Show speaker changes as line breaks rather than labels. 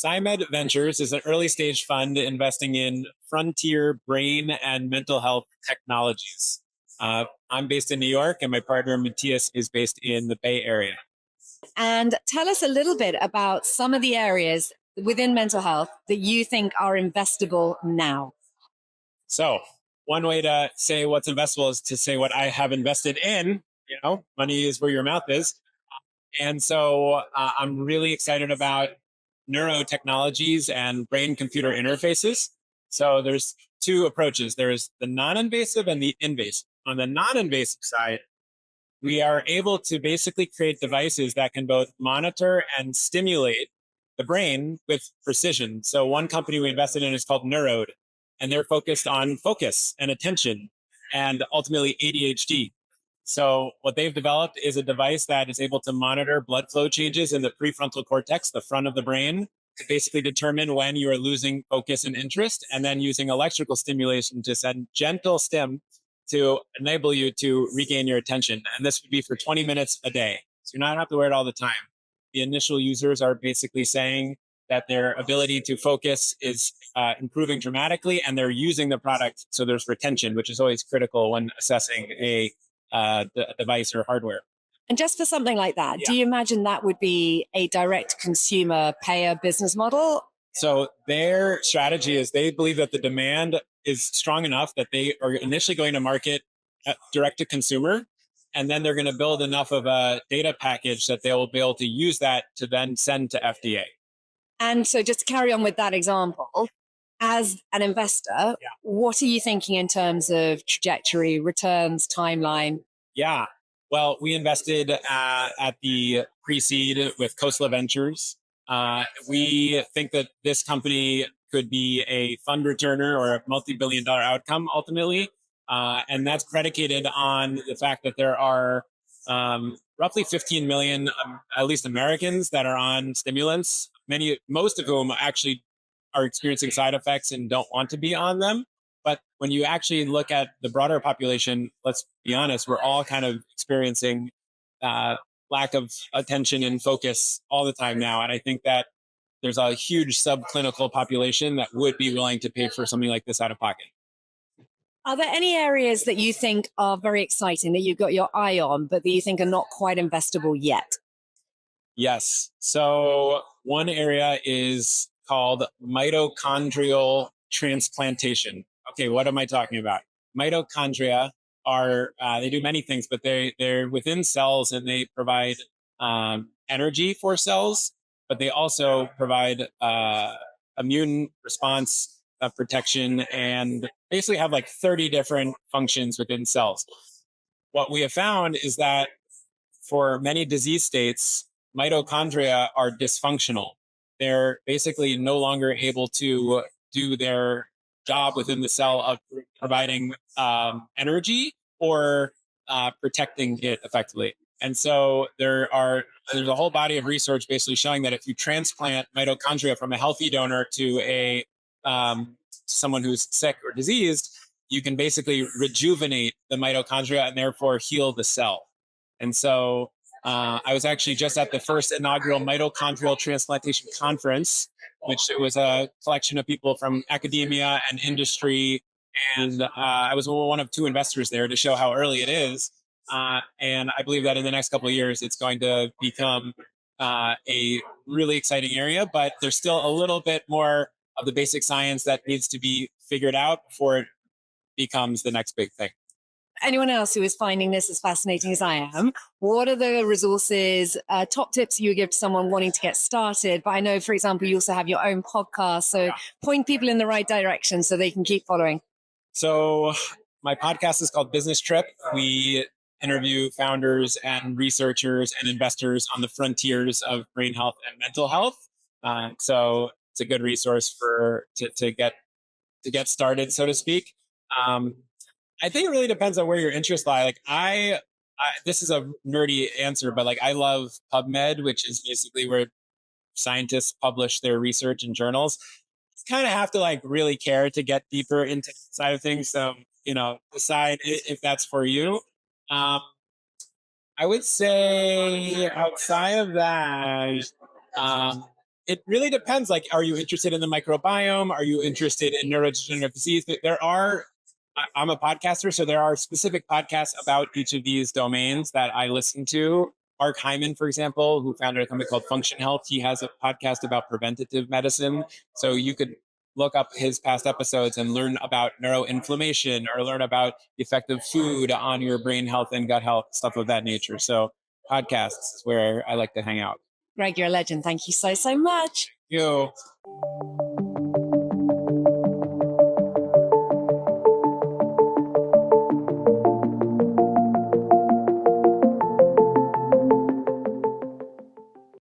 PsyMed Ventures is an early stage fund investing in frontier brain and mental health technologies. I'm based in New York, and my partner Matthias is based in the Bay Area.
And tell us a little bit about some of the areas within mental health that you think are investable now.
So, one way to say what's investable is to say what I have invested in. Money is where your mouth is. And so I'm really excited about neurotechnologies and brain computer interfaces. So there's two approaches. There's the non-invasive and the invasive. On the non-invasive side, we are able to basically create devices that can both monitor and stimulate the brain with precision. So one company we invested in is called Neurode, and they're focused on focus and attention and ultimately ADHD. So what they've developed is a device that is able to monitor blood flow changes in the prefrontal cortex, the front of the brain, to basically determine when you are losing focus and interest, and then using electrical stimulation to send gentle stim to enable you to regain your attention. And this would be for 20 minutes a day. So you're not have to wear it all the time. The initial users are basically saying that their ability to focus is improving dramatically, and they're using the product. So there's retention, which is always critical when assessing a device or hardware.
And just for something like that, do you imagine that would be a direct consumer payer business model?
So their strategy is they believe that the demand is strong enough that they are initially going to market direct to consumer, and then they're going to build enough of a data package that they'll be able to use that to then send to FDA.
And so just to carry on with that example, as an investor, what are you thinking in terms of trajectory, returns, timeline?
Yeah. Well, we invested at the pre-seed with Khosla Ventures. We think that this company could be a fund returner or a multi-billion-dollar outcome ultimately. And that's predicated on the fact that there are roughly 15 million, at least Americans, that are on stimulants, most of whom actually are experiencing side effects and don't want to be on them. But when you actually look at the broader population, let's be honest, we're all kind of experiencing lack of attention and focus all the time now. And I think that there's a huge subclinical population that would be willing to pay for something like this out of pocket.
Are there any areas that you think are very exciting that you've got your eye on, but that you think are not quite investable yet?
Yes. So one area is called mitochondrial transplantation. Okay, what am I talking about? Mitochondria are, they do many things, but they're within cells and they provide energy for cells, but they also provide immune response protection and basically have like 30 different functions within cells. What we have found is that for many disease states, mitochondria are dysfunctional. They're basically no longer able to do their job within the cell of providing energy or protecting it effectively. And so there's a whole body of research basically showing that if you transplant mitochondria from a healthy donor to someone who's sick or diseased, you can basically rejuvenate the mitochondria and therefore heal the cell. And so I was actually just at the first inaugural mitochondrial transplantation conference, which was a collection of people from academia and industry. And I was one of two investors there to show how early it is. And I believe that in the next couple of years, it's going to become a really exciting area, but there's still a little bit more of the basic science that needs to be figured out before it becomes the next big thing.
Anyone else who is finding this as fascinating as I am, what are the resources, top tips you would give to someone wanting to get started? But I know, for example, you also have your own podcast, so point people in the right direction so they can keep following.
So my podcast is called Business Trip. We interview founders and researchers and investors on the frontiers of brain health and mental health. So it's a good resource to get started, so to speak. I think it really depends on where your interests lie. Like this is a nerdy answer, but like I love PubMed, which is basically where scientists publish their research in journals. kind of have to like really care to get deeper into the side of things. So, decide if that's for you. Um, I would say outside of that, um, it really depends. Like, are you interested in the microbiome? Are you interested in neurodegenerative disease? I'm a podcaster, so there are specific podcasts about each of these domains that I listen to. Mark Hyman, for example, who founded a company called Function Health, he has a podcast about preventative medicine. So you could look up his past episodes and learn about neuroinflammation or learn about the effect of food on your brain health and gut health, stuff of that nature. So podcasts is where I like to hang out.
Greg, you're a legend. Thank you so, so much.
You.